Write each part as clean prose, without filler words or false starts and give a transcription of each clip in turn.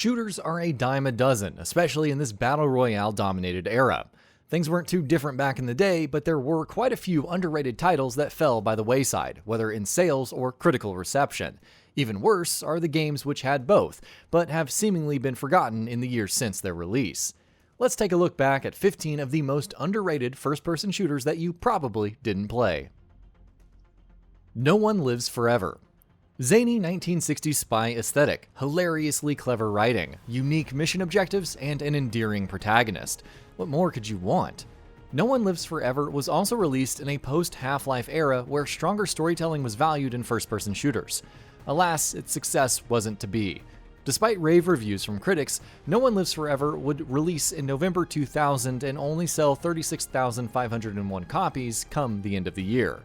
Shooters are a dime a dozen, especially in this battle royale dominated era. Things weren't too different back in the day, but there were quite a few underrated titles that fell by the wayside, whether in sales or critical reception. Even worse are the games which had both, but have seemingly been forgotten in the years since their release. Let's take a look back at 15 of the most underrated first-person shooters that you probably didn't play. No One Lives Forever. Zany 1960s spy aesthetic, hilariously clever writing, unique mission objectives, and an endearing protagonist. What more could you want? No One Lives Forever was also released in a post-Half-Life era where stronger storytelling was valued in first-person shooters. Alas, its success wasn't to be. Despite rave reviews from critics, No One Lives Forever would release in November 2000 and only sell 36,501 copies come the end of the year.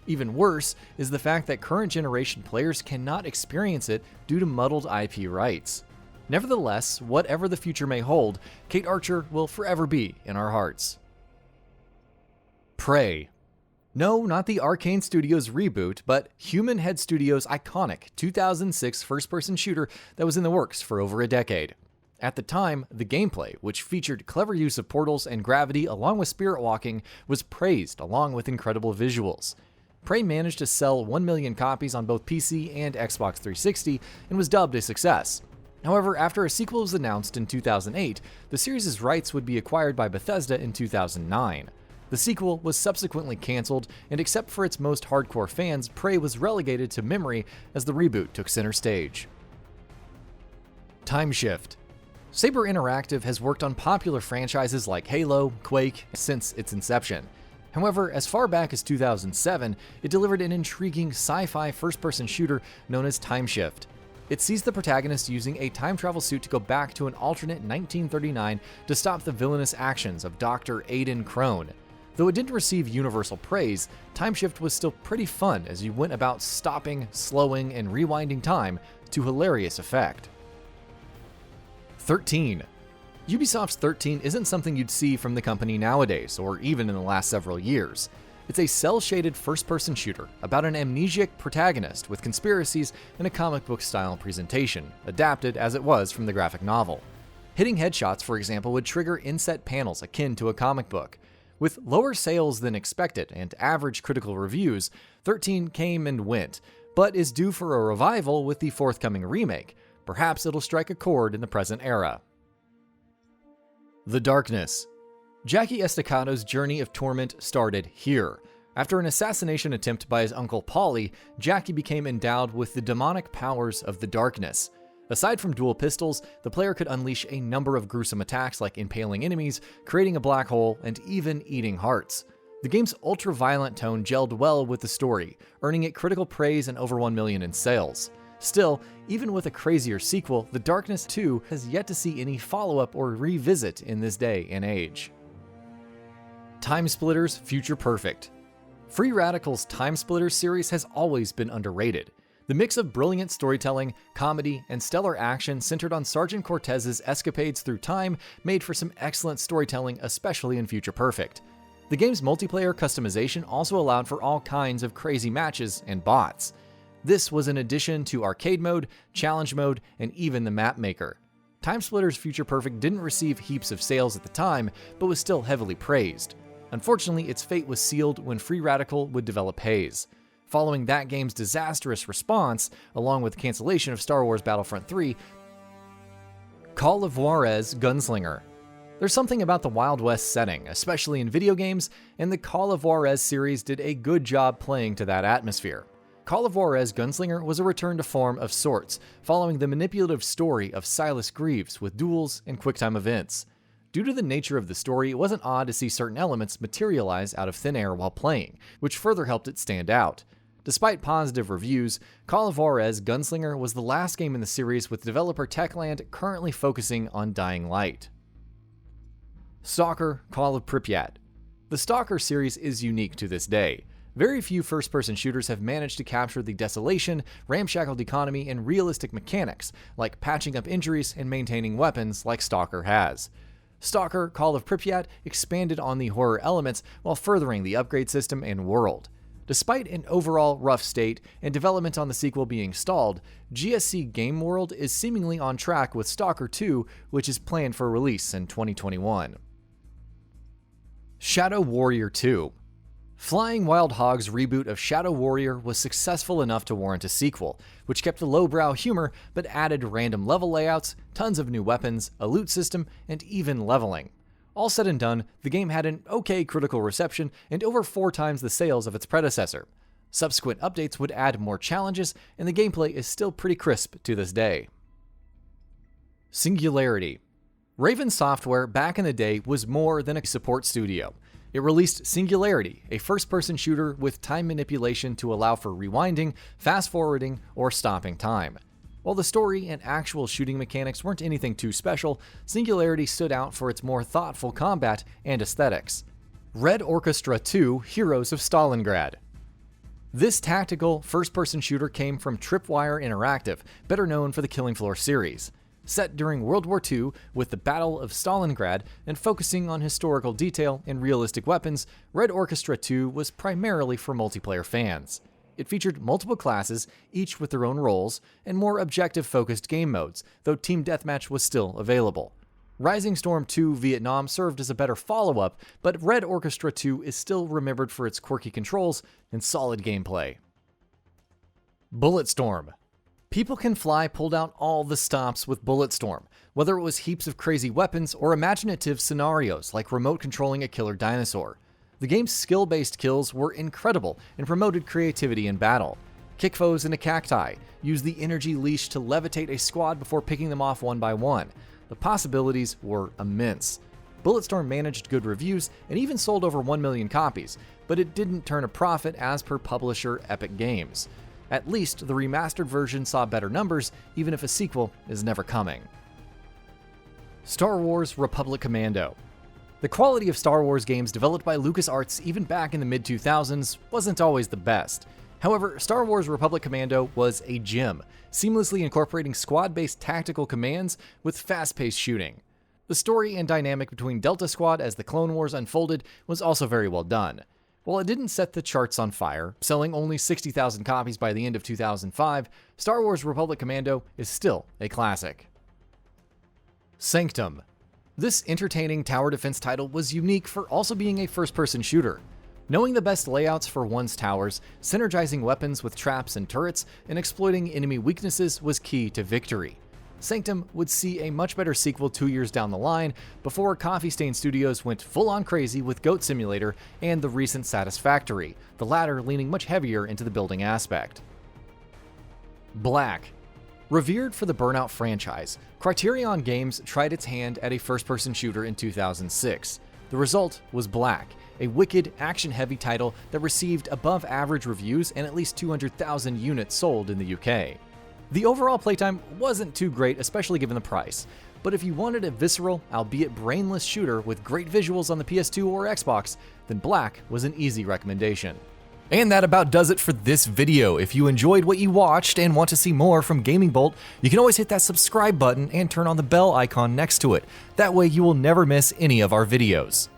Even worse is the fact that current generation players cannot experience it due to muddled IP rights. Nevertheless, whatever the future may hold, Kate Archer will forever be in our hearts. Prey. No, not the Arcane Studios reboot, but Human Head Studios' iconic 2006 first-person shooter that was in the works for over a decade. At the time, the gameplay, which featured clever use of portals and gravity along with spirit walking, was praised along with incredible visuals. Prey managed to sell 1 million copies on both PC and Xbox 360 and was dubbed a success. However, after a sequel was announced in 2008, the series' rights would be acquired by Bethesda in 2009. The sequel was subsequently cancelled, and except for its most hardcore fans, Prey was relegated to memory as the reboot took center stage. Timeshift. Saber Interactive has worked on popular franchises like Halo, Quake since its inception. However, as far back as 2007, it delivered an intriguing sci-fi first-person shooter known as Timeshift. It sees the protagonist using a time travel suit to go back to an alternate 1939 to stop the villainous actions of Dr. Aiden Crone. Though it didn't receive universal praise, Timeshift was still pretty fun as you went about stopping, slowing, and rewinding time to hilarious effect. 13. Ubisoft's 13 isn't something you'd see from the company nowadays, or even in the last several years. It's a cel-shaded first-person shooter about an amnesiac protagonist with conspiracies and a comic book-style presentation, adapted as it was from the graphic novel. Hitting headshots, for example, would trigger inset panels akin to a comic book. With lower sales than expected and average critical reviews, 13 came and went, but is due for a revival with the forthcoming remake. Perhaps it'll strike a chord in the present era. The Darkness. Jackie Estacado's journey of torment started here. After an assassination attempt by his uncle Paulie, Jackie became endowed with the demonic powers of the Darkness. Aside from dual pistols, the player could unleash a number of gruesome attacks like impaling enemies, creating a black hole, and even eating hearts. The game's ultra-violent tone gelled well with the story, earning it critical praise and over 1 million in sales. Still, even with a crazier sequel, The Darkness 2 has yet to see any follow-up or revisit in this day and age. TimeSplitters Future Perfect. Free Radical's TimeSplitters series has always been underrated. The mix of brilliant storytelling, comedy, and stellar action centered on Sergeant Cortez's escapades through time made for some excellent storytelling, especially in Future Perfect. The game's multiplayer customization also allowed for all kinds of crazy matches and bots. This was in addition to arcade mode, challenge mode, and even the map maker. TimeSplitters Future Perfect didn't receive heaps of sales at the time, but was still heavily praised. Unfortunately, its fate was sealed when Free Radical would develop Haze. Following that game's disastrous response, along with cancellation of Star Wars Battlefront 3, Call of Juarez Gunslinger. There's something about the Wild West setting, especially in video games, and the Call of Juarez series did a good job playing to that atmosphere. Call of Juarez Gunslinger was a return to form of sorts, following the manipulative story of Silas Greaves with duels and quick-time events. Due to the nature of the story, it wasn't odd to see certain elements materialize out of thin air while playing, which further helped it stand out. Despite positive reviews, Call of Juarez Gunslinger was the last game in the series with developer Techland currently focusing on Dying Light. Stalker Call of Pripyat. The Stalker series is unique to this day. Very few first-person shooters have managed to capture the desolation, ramshackled economy, and realistic mechanics, like patching up injuries and maintaining weapons like Stalker has. Stalker Call of Pripyat expanded on the horror elements while furthering the upgrade system and world. Despite an overall rough state and development on the sequel being stalled, GSC Game World is seemingly on track with Stalker 2, which is planned for release in 2021. Shadow Warrior 2. Flying Wild Hog's reboot of Shadow Warrior was successful enough to warrant a sequel, which kept the lowbrow humor but added random level layouts, tons of new weapons, a loot system, and even leveling. All said and done, the game had an okay critical reception and over 4 times the sales of its predecessor. Subsequent updates would add more challenges, and the gameplay is still pretty crisp to this day. Singularity. Raven Software back in the day was more than a support studio. It released Singularity, a first-person shooter with time manipulation to allow for rewinding, fast-forwarding, or stopping time. While the story and actual shooting mechanics weren't anything too special, Singularity stood out for its more thoughtful combat and aesthetics. Red Orchestra 2: Heroes of Stalingrad. This tactical, first-person shooter came from Tripwire Interactive, better known for the Killing Floor series. Set during World War II with the Battle of Stalingrad and focusing on historical detail and realistic weapons, Red Orchestra 2 was primarily for multiplayer fans. It featured multiple classes, each with their own roles, and more objective-focused game modes, though Team Deathmatch was still available. Rising Storm 2 Vietnam served as a better follow-up, but Red Orchestra 2 is still remembered for its quirky controls and solid gameplay. Bulletstorm. People Can Fly pulled out all the stops with Bulletstorm, whether it was heaps of crazy weapons or imaginative scenarios like remote controlling a killer dinosaur. The game's skill-based kills were incredible and promoted creativity in battle. Kick foes into cacti, use the energy leash to levitate a squad before picking them off one by one. The possibilities were immense. Bulletstorm managed good reviews and even sold over 1 million copies, but it didn't turn a profit as per publisher Epic Games. At least the remastered version saw better numbers, even if a sequel is never coming. Star Wars Republic Commando. The quality of Star Wars games developed by LucasArts even back in the mid-2000s wasn't always the best. However, Star Wars Republic Commando was a gem, seamlessly incorporating squad-based tactical commands with fast-paced shooting. The story and dynamic between Delta Squad as the Clone Wars unfolded was also very well done. While it didn't set the charts on fire, selling only 60,000 copies by the end of 2005, Star Wars Republic Commando is still a classic. Sanctum. This entertaining tower defense title was unique for also being a first-person shooter. Knowing the best layouts for one's towers, synergizing weapons with traps and turrets, and exploiting enemy weaknesses was key to victory. Sanctum would see a much better sequel 2 years down the line before Coffee Stain Studios went full-on crazy with Goat Simulator and the recent Satisfactory, the latter leaning much heavier into the building aspect. Black. Revered for the Burnout franchise, Criterion Games tried its hand at a first-person shooter in 2006. The result was Black, a wicked, action-heavy title that received above-average reviews and at least 200,000 units sold in the UK. The overall playtime wasn't too great, especially given the price, but if you wanted a visceral, albeit brainless shooter with great visuals on the PS2 or Xbox, then Black was an easy recommendation. And that about does it for this video. If you enjoyed what you watched and want to see more from Gaming Bolt, you can always hit that subscribe button and turn on the bell icon next to it. That way you will never miss any of our videos.